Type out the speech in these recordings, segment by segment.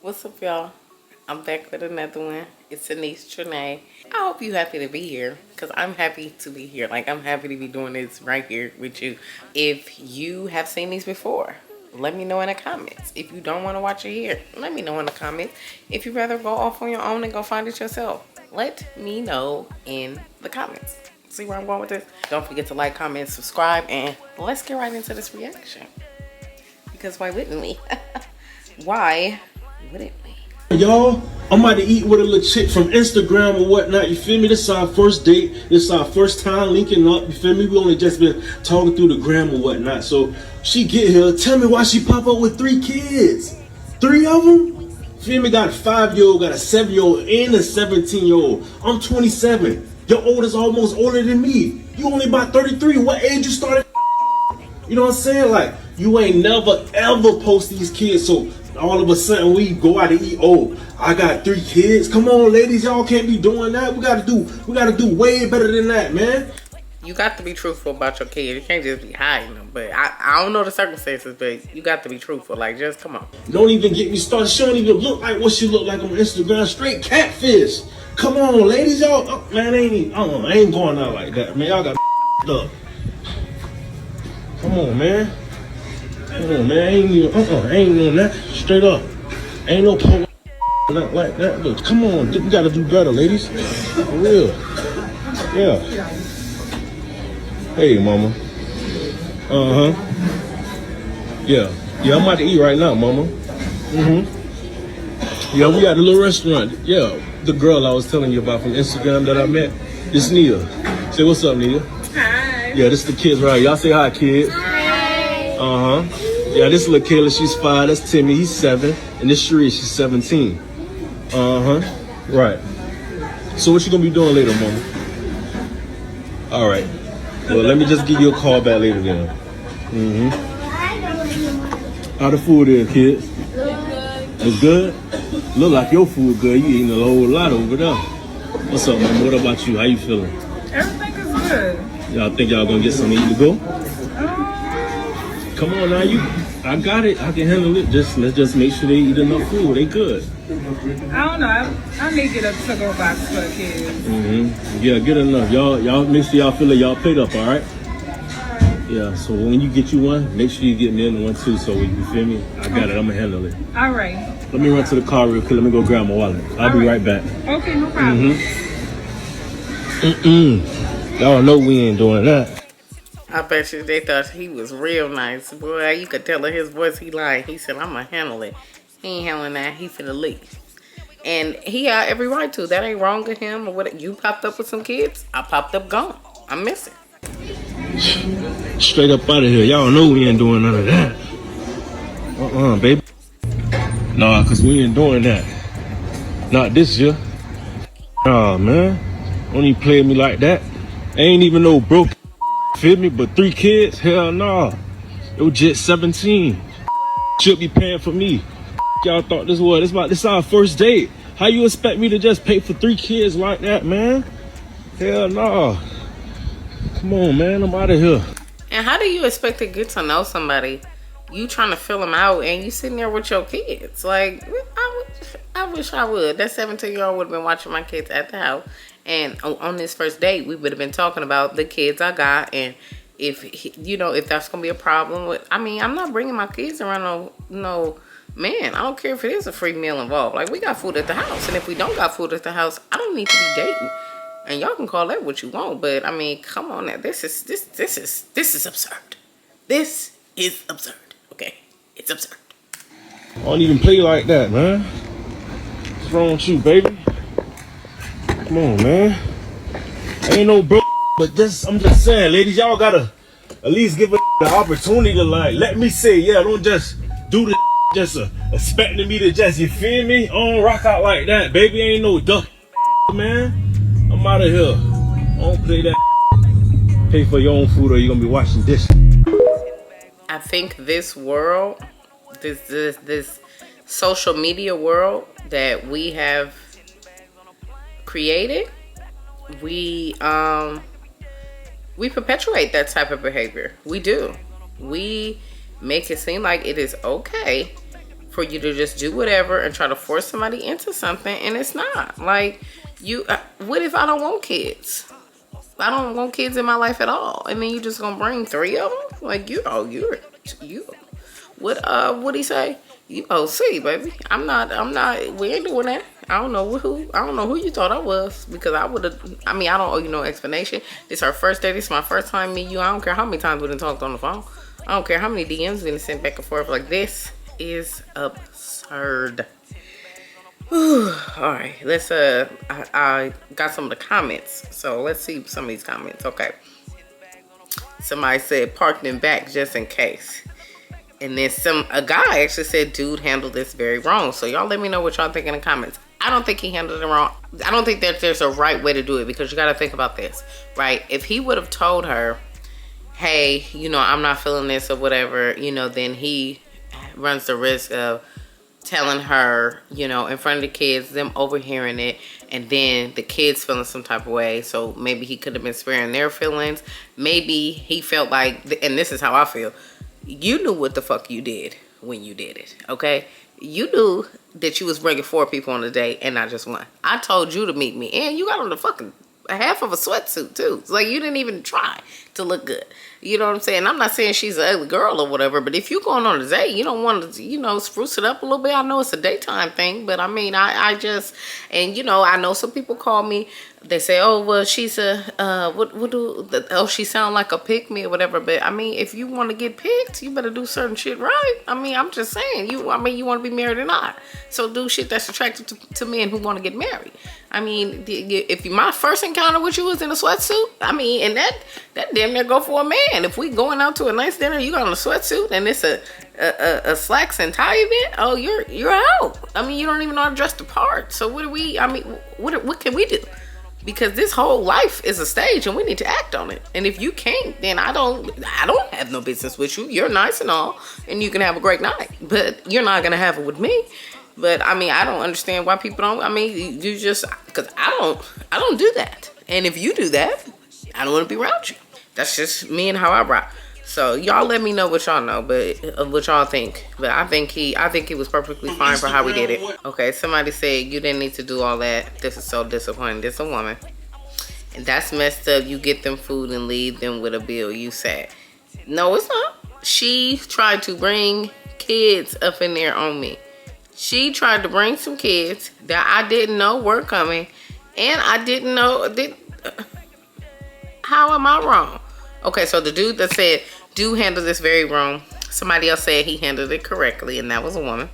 What's up, y'all? I'm back with another one. It's Anaise, Tranee. I hope you happy to be here, because I'm happy to be here. Like, I'm happy to be doing this right here with you. If you have seen these before, let me know in the comments. If you don't want to watch it here, let me know in the comments. If you'd rather go off on your own and go find it yourself, let me know in the comments. See where I'm going with this? Don't forget to like, comment, subscribe, and let's get right into this reaction. Because why wouldn't we? Why wouldn't we? Y'all, I'm about to eat with a little chick from Instagram or whatnot, you feel me? This is our first date. This is our first time linking up, you feel me? We only just been talking through the gram or whatnot. So she get here, tell me why she pop up with 3 kids. 3 of them? Feel me? Got a 5-year-old, got a 7-year-old, and a 17-year-old. I'm 27. Your oldest almost older than me. You only about 33. What age you started? You know what I'm saying? Like, you ain't never ever post these kids, so all of a sudden we go out to eat. Oh, I got 3 kids. Come on, ladies, y'all can't be doing that. We gotta do way better than that, man. You got to be truthful about your kids. You can't just be hiding them. But I don't know the circumstances, but you got to be truthful. Like, just come on. Don't even get me started. She don't even look like what she look like on Instagram. Straight catfish. Come on, ladies, y'all. Oh, man, I ain't going out like that, man. Y'all got up. Come on, man. Come on, man. I ain't doing that. Straight up. Ain't no pole not like that. Look, come on. We gotta do better, ladies. For real. Yeah. Hey, mama. Yeah. Yeah, I'm about to eat right now, mama. Yeah, we at a little restaurant. Yeah. The girl I was telling you about from Instagram that I met. This Nia. Say what's up, Nia. Hi. Yeah, this is the kids right here. Y'all say hi, kids. Hi. Yeah, this is little Kayla, she's 5. That's Timmy, he's 7. And this Cherie, she's 17. Right. So what you gonna be doing later, mama? All right. Well, let me just give you a call back later then. How the food is, kids? It's good? Look like your food good. You eating a whole lot over there. What's up, mama? What about you? How you feeling? Everything is good. Y'all think y'all gonna get something to eat to go? Come on now, I got it. I can handle it. Let's just make sure they eat enough food. They good. I don't know. I need to get a to-go box for the kids. Yeah, get enough. Y'all make sure y'all fill it. Y'all plate up, all right? Yeah. So when you get you one, make sure you get me in one too. So you feel me? I got it. I'm gonna handle it. All right. Let me run to the car real quick. Let me go grab my wallet. I'll be right back. Okay, no problem. Y'all know we ain't doing that. I bet you they thought he was real nice. Boy, you could tell in his voice he lied. He said, I'm going to handle it. He ain't handling that. He finna leave. And he got every right to. That ain't wrong with him. Or what? You popped up with some kids. I popped up gone. I'm missing. Straight up out of here. Y'all know we ain't doing none of that. Baby. Nah, because we ain't doing that. Not this year. Nah, man. Don't even play me like that. Ain't even no broke. Feel me? But 3 kids? Hell nah. It was just 17. Should be paying for me. Y'all thought this was this our first date. How you expect me to just pay for 3 kids like that, man? Hell nah. Come on, man. I'm out of here. And how do you expect to get to know somebody? You trying to fill them out and you sitting there with your kids. Like, I wish I would. That 17-year-old would have been watching my kids at the house. And on this first date, we would have been talking about the kids I got, and if that's gonna be a problem with. I mean, I'm not bringing my kids around no man. I don't care if it is a free meal involved. Like, we got food at the house, and if we don't got food at the house, I don't need to be dating. And y'all can call that what you want, but I mean, come on now. This is absurd. This is absurd. Okay, it's absurd. I don't even play like that, man. What's wrong with you, baby? Come on, man. Ain't no bro, but I'm just saying, ladies, y'all gotta at least give a the opportunity to, like, let me say, yeah, don't just do the just expecting me to just, you feel me? I don't rock out like that, baby. Ain't no duck, man. I'm out of here. I don't play that. Pay for your own food or you're gonna be washing dishes. I think this world, this social media world that we have created, we perpetuate that type of behavior. We do. We make it seem like it is okay for you to just do whatever and try to force somebody into something, and it's not. Like, you, what if I don't want kids? I don't want kids in my life at all, and then you just gonna bring 3 of them? Like, you, what he say? You OC, baby. I'm not, we ain't doing that. I don't know who you thought I was, because I don't owe you no explanation. This our first day. This is my first time meeting you. I don't care how many times we done talked on the phone. I don't care how many DMs we done sent back and forth. Like, this is absurd. Whew. All right, let's I got some of the comments, so let's see some of these comments. Okay, somebody said parked in back just in case. And then a guy actually said, dude handled this very wrong. So y'all let me know what y'all think in the comments. I don't think he handled it wrong. I don't think that there's a right way to do it, because you got to think about this, right? If he would have told her, hey, I'm not feeling this or whatever, then he runs the risk of telling her, in front of the kids, them overhearing it, and then the kids feeling some type of way. So maybe he could have been sparing their feelings. Maybe he felt like, and this is how I feel, you knew what the fuck you did when you did it, okay? You knew that you was bringing 4 people on a date and not just 1. I told you to meet me, and you got on the fucking half of a sweatsuit too. It's like you didn't even try to look good. You know what I'm saying? I'm not saying she's an ugly girl or whatever, but if you're going on a date, you don't want to, spruce it up a little bit. I know it's a daytime thing, but I mean, I just, and I know some people call me, they say, oh, well, she's she sound like a pick me or whatever. But I mean, if you want to get picked, you better do certain shit right. I mean, I'm just saying, you want to be married or not. So do shit that's attractive to men who want to get married. I mean, if my first encounter with you was in a sweatsuit, I mean, and that damn near go for a man. If we going out to a nice dinner, you got on a sweatsuit and it's a slacks and tie event, oh, you're out. I mean, you don't even know how to dress the part. So what can we do? Because this whole life is a stage and we need to act on it. And if you can't, then I don't have no business with you. You're nice and all, and you can have a great night, but you're not gonna have it with me. But I mean, I don't understand why people don't. I mean, you just, because I don't do that. And if you do that, I don't want to be around you. That's just me and how I rock. So y'all let me know what y'all know, but what y'all think. But I think he was perfectly fine for how we did it. Okay, somebody said you didn't need to do all that. This is so disappointing. This is a woman, and that's messed up. You get them food and leave them with a bill. You sad? No, it's not. She tried to bring kids up in there on me. She tried to bring some kids that I didn't know were coming, and I didn't know. How am I wrong? Okay, so the dude that said, do handle this very wrong. Somebody else said he handled it correctly, and that was a woman.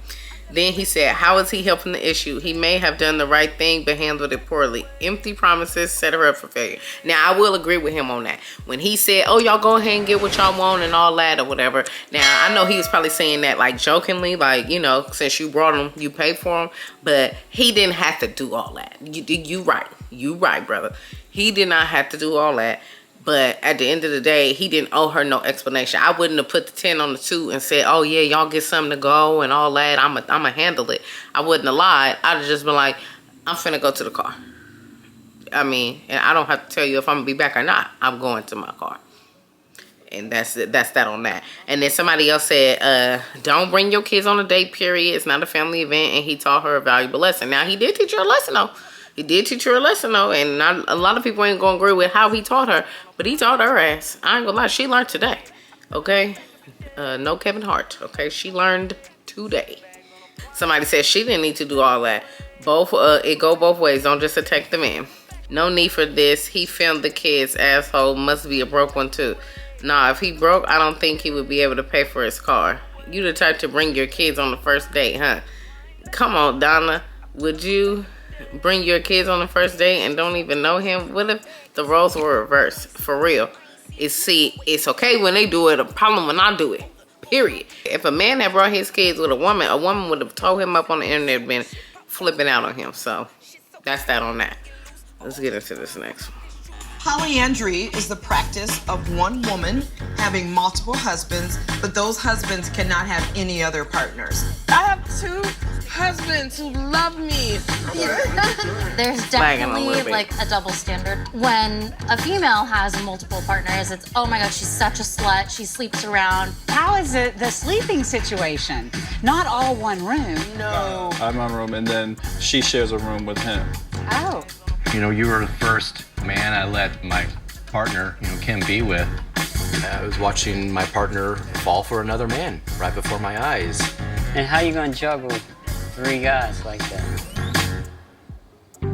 Then he said, how is he helping the issue? He may have done the right thing, but handled it poorly. Empty promises set her up for failure. Now, I will agree with him on that. When he said, oh, y'all go ahead and get what y'all want and all that or whatever. Now, I know he was probably saying that like jokingly, like, since you brought him, you paid for him. But he didn't have to do all that. You right. You right, brother. He did not have to do all that. But at the end of the day, he didn't owe her no explanation. I wouldn't have put the 10 on the 2 and said, oh, yeah, y'all get something to go and all that. I'm going to handle it. I wouldn't have lied. I'd have just been like, I'm finna go to the car. I mean, and I don't have to tell you if I'm going to be back or not. I'm going to my car. And that's that on that. And then somebody else said, don't bring your kids on a date, period. It's not a family event. And he taught her a valuable lesson. Now, he did teach her a lesson, though. He did teach her a lesson, though, and not a lot of people ain't gonna agree with how he taught her, but he taught her ass. I ain't gonna lie, she learned today, okay? No Kevin Hart, okay? She learned today. Somebody said she didn't need to do all that. It go both ways. Don't just attack the man. No need for this. He filmed the kids, asshole. Must be a broke one, too. Nah, if he broke, I don't think he would be able to pay for his car. You the type to bring your kids on the first date, huh? Come on, Donna. Would you bring your kids on the first date and don't even know him? What if the roles were reversed? For real. It's okay when they do it, a problem when I do it. Period. If a man had brought his kids with a woman would have told him up on the internet, been flipping out on him. So that's that on that. Let's get into this next one. Polyandry is the practice of one woman having multiple husbands, but those husbands cannot have any other partners. I have 2 husbands who love me. There's definitely like a double standard. When a female has multiple partners, it's, oh my God, she's such a slut. She sleeps around. How is it the sleeping situation? Not all one room. No. I have my room, and then she shares a room with him. Oh. You know, you were the first man I let my partner, Kim, be with. I was watching my partner fall for another man right before my eyes. And how you gonna juggle 3 guys like that?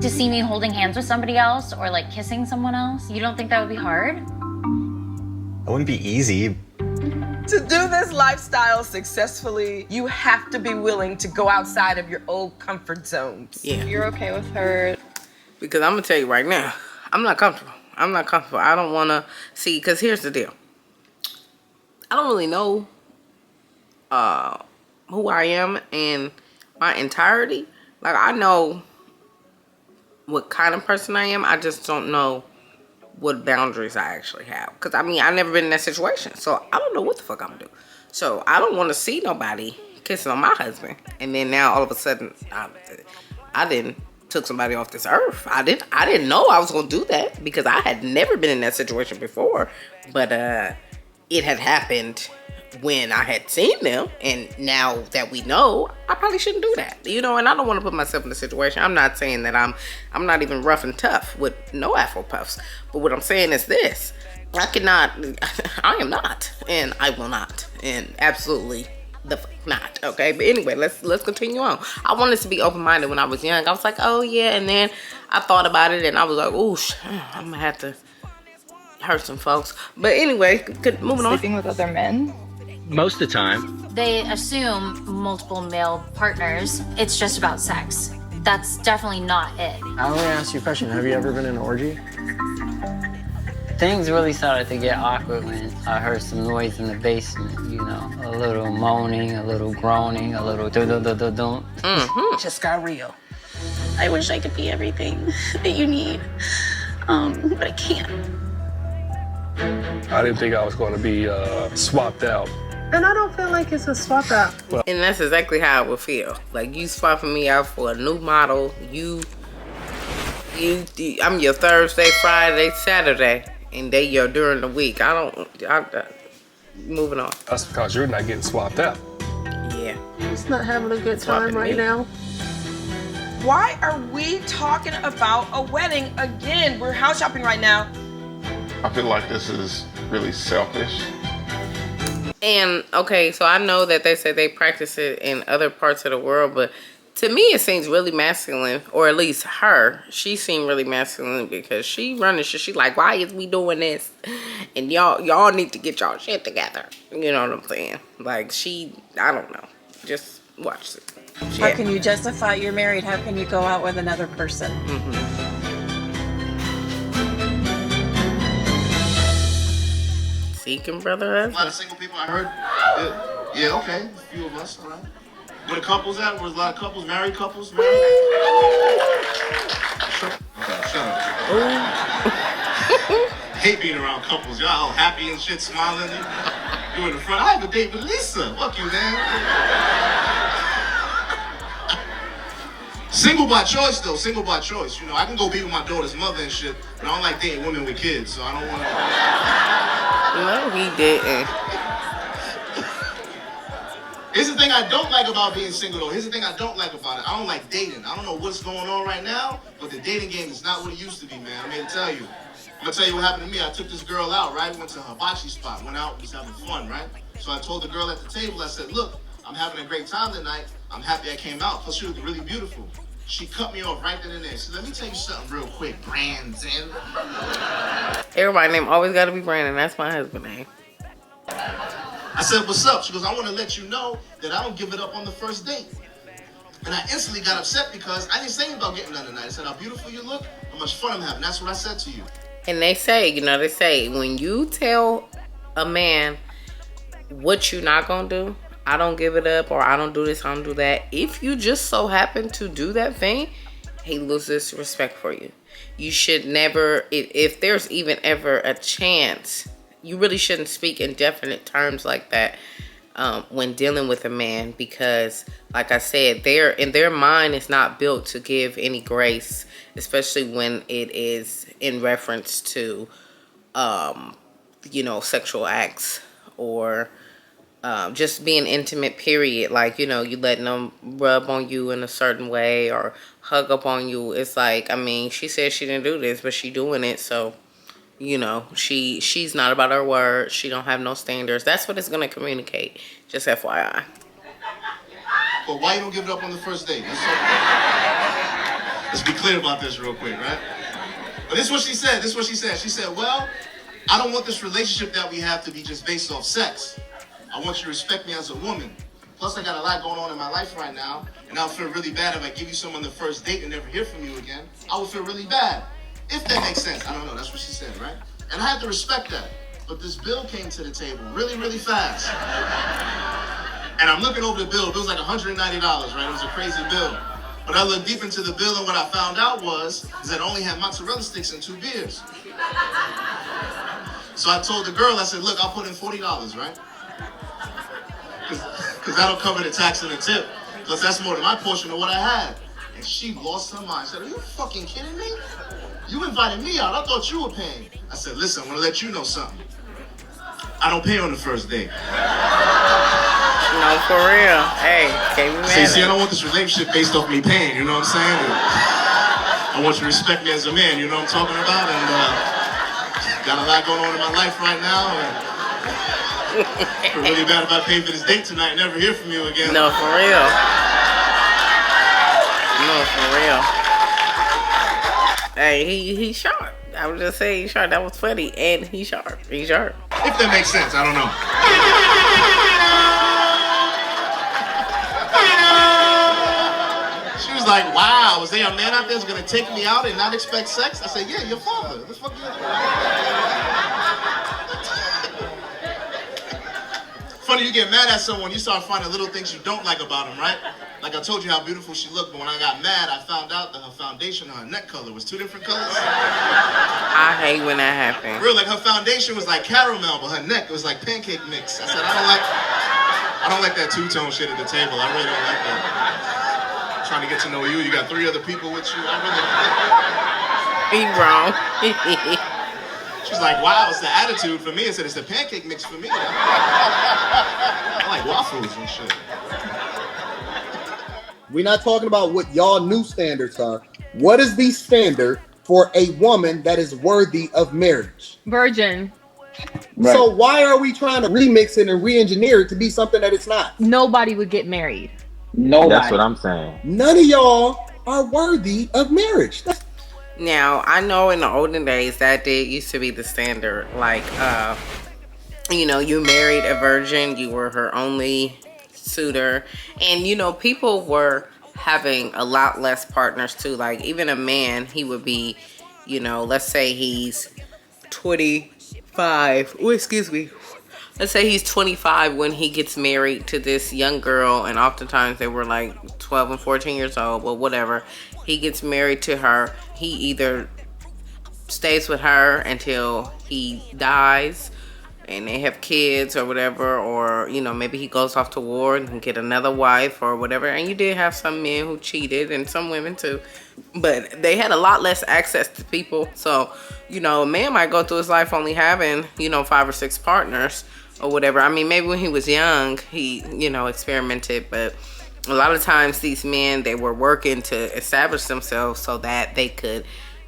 To see me holding hands with somebody else or like kissing someone else, you don't think that would be hard? It wouldn't be easy. To do this lifestyle successfully, you have to be willing to go outside of your old comfort zones. Yeah. You're okay with her? Because I'm gonna tell you right now, I'm not comfortable. I'm not comfortable. I don't want to see, because here's the deal. I don't really know who I am in my entirety. Like, I know what kind of person I am. I just don't know what boundaries I actually have. Because, I mean, I've never been in that situation. So, I don't know what the fuck I'm going to do. So, I don't want to see nobody kissing on my husband. And then now, all of a sudden, I didn't took somebody off this earth. I didn't know I was going to do that. Because I had never been in that situation before. But, it had happened when I had seen them, and now that we know, I probably shouldn't do that, and I don't want to put myself in a situation. I'm not saying that I'm not even rough and tough with no Afro puffs, but what I'm saying is this: I am not, and I will not, and absolutely the fuck not. Okay, but anyway, let's continue on. I wanted to be open-minded when I was young. I was like, oh yeah, and then I thought about it, and I was like, ooh, I'm gonna have to hurt some folks. But anyway, moving on. Sleeping with other men? Most of the time. They assume multiple male partners. It's just about sex. That's definitely not it. I want to ask you a question. Have you ever been in an orgy? Things really started to get awkward when I heard some noise in the basement, a little moaning, a little groaning, a little dun-dun-dun-dun-dun. Just got real. I wish I could be everything that you need, but I can't. I didn't think I was going to be swapped out. And I don't feel like it's a swap out. And that's exactly how I would feel. Like, you swapping me out for a new model. I'm your Thursday, Friday, Saturday, and they your during the week. Moving on. That's because you're not getting swapped out. Yeah. He's not having a good time Swapping right me. now. Why are we talking about a wedding again? We're house shopping right now. I feel like this is really selfish. And, okay, so I know that they say they practice it in other parts of the world, but to me it seems really masculine, or at least her. She seemed really masculine because she running shit. She like, why is we doing this? And y'all need to get y'all shit together. You know what I'm saying? Like, I don't know. Just watch it. How can you justify you're married? How can you go out with another person? Seeking brother A husband. lot of single people I heard. Yeah, okay. A few of us, all right. Where the couples at? Where's a lot of couples? Married couples? Shut up. Hate being around couples. Y'all all happy and shit, smiling. You in the front. I have a date with Lisa. Fuck you, man. Single by choice, though. Single by choice. I can go be with my daughter's mother and shit, but I don't like dating women with kids, so I don't want to. No, he didn't. Here's the thing I don't like about being single, though. Here's the thing I don't like about it. I don't like dating. I don't know what's going on right now, but the dating game is not what it used to be, man. I'm here to tell you. I'm going to tell you what happened to me. I took this girl out, right? We went to a hibachi spot. Went out, was having fun, right? So I told the girl at the table, I said, look, I'm having a great time tonight. I'm happy I came out. Plus, she looked really beautiful. She cut me off right then and there. She said, let me tell you something real quick, Brandon. Everybody's name always got to be Brandon. That's my husband's name. I said, what's up? She goes, I want to let you know that I don't give it up on the first date. And I instantly got upset because I didn't say anything about getting done tonight. I said, how beautiful you look, how much fun I'm having. That's what I said to you. And they say, when you tell a man what you're not going to do, I don't give it up, or I don't do this, I don't do that. If you just so happen to do that thing, he loses respect for you. You should never, if there's even ever a chance, you really shouldn't speak in definite terms like that when dealing with a man, because like I said, their mind is not built to give any grace, especially when it is in reference to sexual acts or just being intimate, period. Like, you letting them rub on you in a certain way or hug up on you. It's like, I mean, she said she didn't do this, but she doing it. So, she's not about her word. She don't have no standards. That's what it's going to communicate. Just FYI. But why you don't give it up on the first date? Let's be clear about this real quick, right? But this is what she said. She said, well, I don't want this relationship that we have to be just based off sex. I want you to respect me as a woman. Plus, I got a lot going on in my life right now, and I'll feel really bad if I give you some on the first date and never hear from you again. I would feel really bad. If that makes sense. I don't know. That's what she said, right? And I had to respect that. But this bill came to the table really, really fast. And I'm looking over the bill. The bill's like $190, right? It was a crazy bill. But I looked deep into the bill, and what I found out is that it only had mozzarella sticks and 2 beers. So I told the girl, I said, look, I'll put in $40, right? Because that'll cover the tax and the tip. Plus, that's more than my portion of what I had. And she lost her mind. She said, are you fucking kidding me? You invited me out. I thought you were paying. I said, listen, I'm going to let you know something. I don't pay on the first date. No, for real. Hey, can't be mad. See, I don't want this relationship based off me paying, you know what I'm saying? I want you to respect me as a man, you know what I'm talking about? And got a lot going on in my life right now. And feel really bad if I pay for this date tonight and never hear from you again. No, for real. No, for real. Hey, he's sharp. I was just saying he's sharp. That was funny. And he's sharp. He's sharp. If that makes sense, I don't know. She was like, wow, was there a man out there who's going to take me out and not expect sex? I said, yeah, your father. What the fuck you doing? Funny, you get mad at someone, you start finding little things you don't like about them, right? Like I told you how beautiful she looked, but when I got mad, I found out that her foundation and her neck color was 2 different colors. I hate when that happens. Real, like her foundation was like caramel, but her neck was like pancake mix. I said, I don't like that two-tone shit at the table. I really don't like that. Trying to get to know you. You got 3 other people with you. He wrong. She's like, wow, it's the attitude for me. I said, it's the pancake mix for me. I like waffles and shit. We're not talking about what y'all new standards are. What is the standard for a woman that is worthy of marriage? Virgin. Right. So why are we trying to remix it and re-engineer it to be something that it's not? Nobody would get married. Nobody. That's what I'm saying. None of y'all are worthy of marriage. Now, I know in the olden days that used to be the standard. Like, you married a virgin, you were her only suitor. And, people were having a lot less partners too. Like, even a man, he would be, let's say he's 25. Oh, excuse me. Let's say he's 25 when he gets married to this young girl, and oftentimes they were like 12 and 14 years old, but whatever. He gets married to her. He either stays with her until he dies and they have kids or whatever, or, maybe he goes off to war and can get another wife or whatever. And you did have some men who cheated and some women too, but they had a lot less access to people. So, a man might go through his life only having, 5 or 6 partners or whatever. I mean, maybe when he was young, he, experimented, but a lot of times these men, they were working to establish themselves so that they could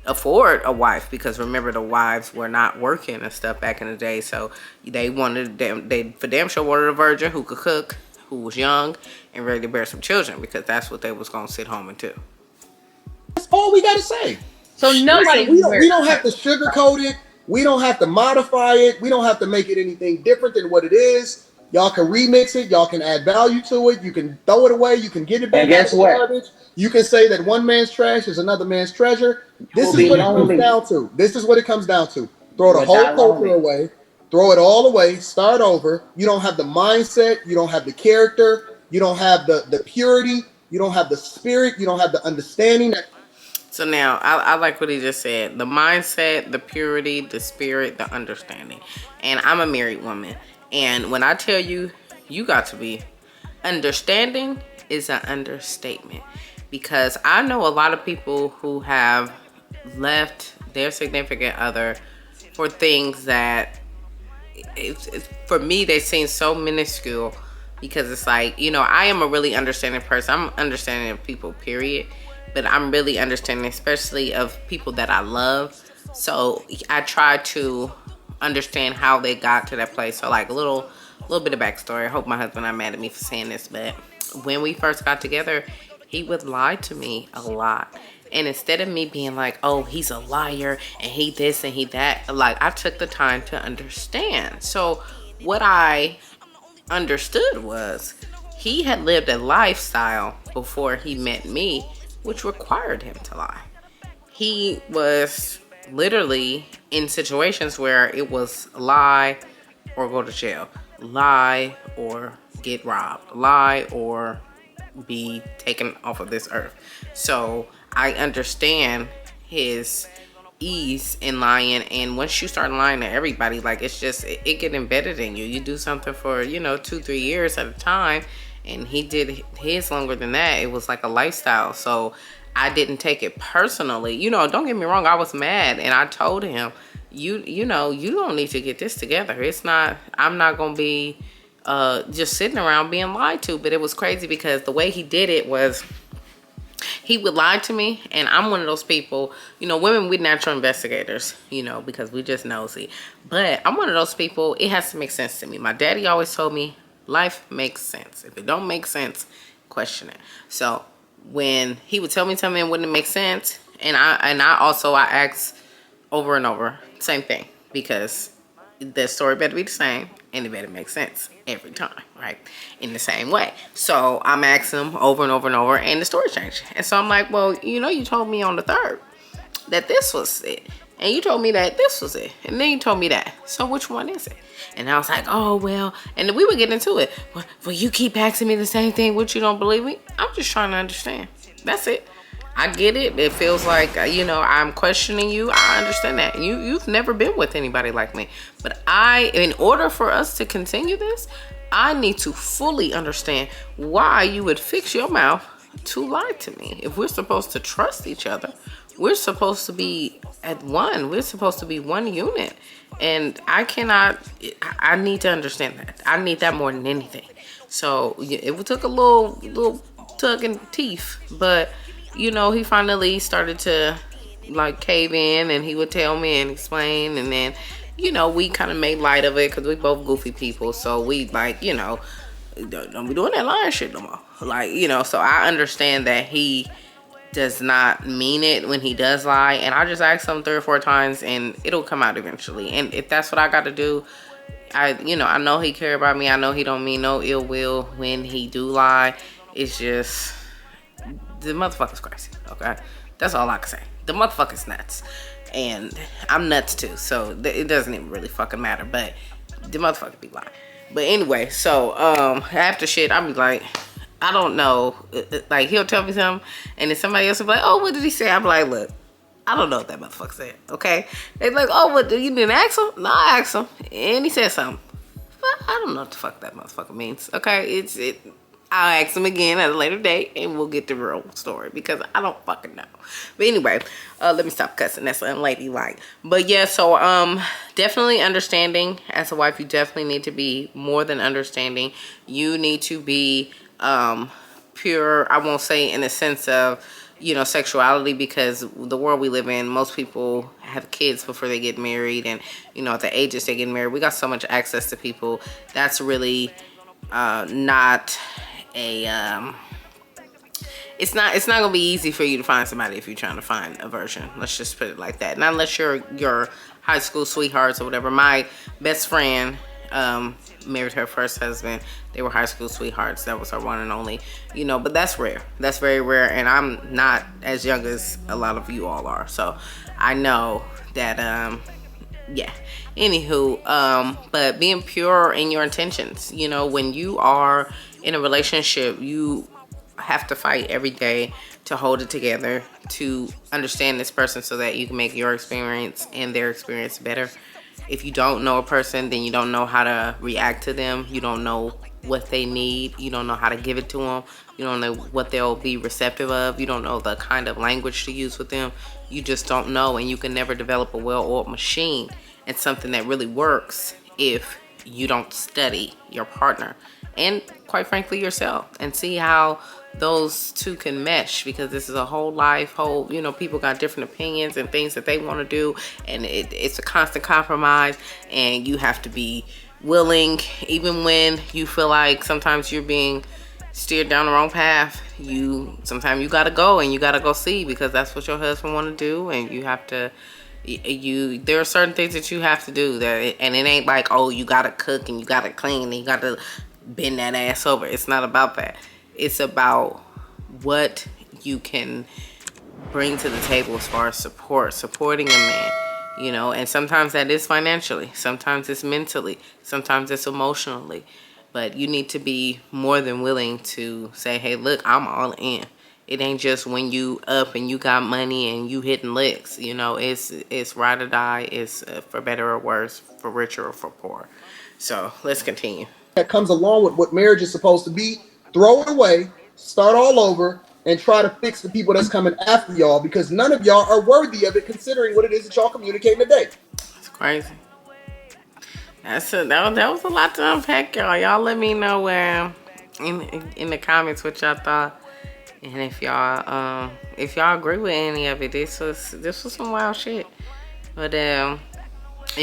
afford a wife, because remember, the wives were not working and stuff back in the day. So they for damn sure wanted a virgin who could cook, who was young and ready to bear some children, because that's what they was going to sit home and do. That's all we got to say. So nobody. Listen, we don't have to sugarcoat it. We don't have to modify it. We don't have to make it anything different than what it is. Y'all can remix it. Y'all can add value to it. You can throw it away. You can get it back. And guess what? Garbage. You can say that one man's trash is another man's treasure. This is what it comes down to. This is what it comes down to. Throw the whole culture away. Throw it all away. Start over. You don't have the mindset. You don't have the character. You don't have the purity. You don't have the spirit. You don't have the understanding. So now, I like what he just said. The mindset, the purity, the spirit, the understanding. And I'm a married woman. And when I tell you, You got to be. Understanding is an understatement, because I know a lot of people who have left their significant other for things that for me they seem so minuscule, because it's like, you know, I am a really understanding person. I'm understanding of people, period, but I'm really understanding especially of people that I love. So I try to understand how they got to that place. So like a little bit of backstory. I hope my husband not mad at me for saying this, but when we first got together, he would lie to me a lot. And instead of me being like, oh, he's a liar and he this and he that, like, I took the time to understand. So what I understood was he had lived a lifestyle before he met me, which required him to lie. He was literally in situations where it was lie or go to jail, lie or get robbed, lie or be taken off of this earth. So I understand his ease in lying, and once you start lying to everybody, like, it's just it get embedded in you. You do something for, you know, 2-3 years at a time, and he did his longer than that. It was like a lifestyle. So I didn't take it personally. You know, don't get me wrong, I was mad, and I told him, you know, you don't need to get this together. It's not, I'm not gonna be just sitting around being lied to. But it was crazy because the way he did it was, he would lie to me, and I'm one of those people, you know, women, we natural investigators, you know, because we just nosy. But I'm one of those people, it has to make sense to me. My daddy always told me, life makes sense. If it don't make sense, question it. So when he would tell me something and wouldn't make sense, and I also asked over and over, same thing, because the story better be the same and it better make sense every time, right? In the same way. So I'm asking him over and over and over, and the story changed. And so I'm like, well, you know, you told me on the 3rd that this was it, and you told me that this was it, and then you told me that. So which one is it? And I was like, oh, well, and then we would get into it. Well, you keep asking me the same thing, which you don't believe me. I'm just trying to understand. That's it. I get it. It feels like, you know, I'm questioning you. I understand that. You've never been with anybody like me. But in order for us to continue this, I need to fully understand why you would fix your mouth to lie to me. If we're supposed to trust each other, we're supposed to be at one. We're supposed to be one unit. And I need to understand that. I need that more than anything. So it took a little tug in teeth, but you know, he finally started to like cave in, and he would tell me and explain, and then, you know, we kind of made light of it because we both goofy people. So we, like, you know, don't be doing that lying shit no more. Like, you know, so I understand that he does not mean it when he does lie, and I just ask him 3 or 4 times and it'll come out eventually. And if that's what I got to do, I know he care about me. I know he don't mean no ill will when he do lie. It's just, the motherfucker's crazy, okay? That's all I can say. The motherfucker's nuts. And I'm nuts too, so it doesn't even really fucking matter. But the motherfucker be lying. But anyway, so after shit, I'll be like, I don't know. Like, he'll tell me something, and then somebody else will be like, oh, what did he say? I'm like, look, I don't know what that motherfucker said, okay? They're like, oh, what, you didn't ask him? No, I asked him, and he said something. But I don't know what the fuck that motherfucker means, okay? I'll ask him again at a later date, and we'll get the real story, because I don't fucking know. But anyway, let me stop cussing. That's unladylike. But yeah, so definitely understanding. As a wife, you definitely need to be more than understanding. You need to be pure. I won't say in the sense of, you know, sexuality, because the world we live in, most people have kids before they get married, and, you know, at the ages they get married, we got so much access to people. That's really not a it's not gonna be easy for you to find somebody if you're trying to find a virgin. Let's just put it like that. Not unless you're your high school sweethearts or whatever. My best friend married her first husband. They were high school sweethearts. That was her one and only, you know, but that's rare. That's very rare, and I'm not as young as a lot of you all are, so I know that yeah. Anywho, but being pure in your intentions. You know, when you are in a relationship, you have to fight every day to hold it together, to understand this person so that you can make your experience and their experience better. If you don't know a person, then you don't know how to react to them. You don't know what they need. You don't know how to give it to them. You don't know what they'll be receptive of. You don't know the kind of language to use with them. You just don't know, and you can never develop a well-oiled machine and something that really works if you don't study your partner and, quite frankly, yourself, and see how those two can mesh, because this is a whole life, people got different opinions and things that they want to do, and it's a constant compromise, and you have to be willing, even when you feel like sometimes you're being steered down the wrong path. Sometimes you gotta go, and you gotta go see, because that's what your husband want to do, and you have to. There are certain things that you have to do and it ain't like, oh, you gotta cook and you gotta clean and you gotta bend that ass over. It's not about that. It's about what you can bring to the table as far as supporting a man, and sometimes that is financially, sometimes it's mentally, sometimes it's emotionally, but you need to be more than willing to say, hey, look, I'm all in. It ain't just when you up and you got money and you hitting licks, it's ride or die. It's for better or worse, for richer or for poor. So let's continue. That comes along with what marriage is supposed to be. Throw it away, start all over, and try to fix the people that's coming after y'all, because none of y'all are worthy of it, considering what it is that y'all communicating today. It's crazy. That was a lot to unpack, y'all. Y'all let me know where in the comments what y'all thought. And if y'all agree with any of it, this was some wild shit. But y'all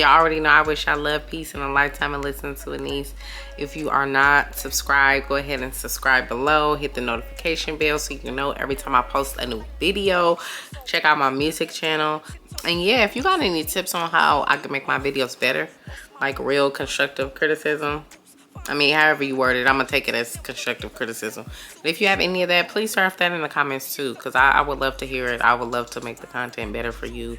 already know I wish I love, peace, and a lifetime of listening to Anaise. If you are not subscribed, go ahead and subscribe below. Hit the notification bell so you can know every time I post a new video. Check out my music channel. And yeah, if you got any tips on how I can make my videos better, like real constructive criticism, however you word it, I'm going to take it as constructive criticism. But if you have any of that, please surf that in the comments too, because I would love to hear it. I would love to make the content better for you,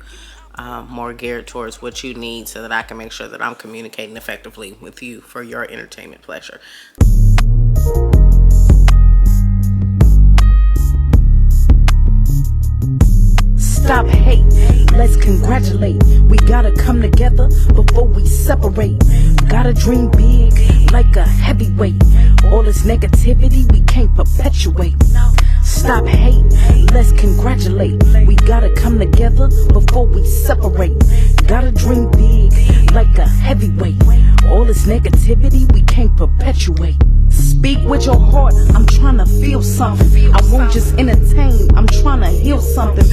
more geared towards what you need, so that I can make sure that I'm communicating effectively with you for your entertainment pleasure. Stop hate, let's congratulate. We gotta come together before we separate. Gotta dream big like a heavyweight. All this negativity we can't perpetuate. Stop hate, let's congratulate. We gotta come together before we separate. Gotta dream big like a heavyweight. All this negativity we can't perpetuate. Speak with your heart, I'm trying to feel something. I won't just entertain, I'm trying to heal something.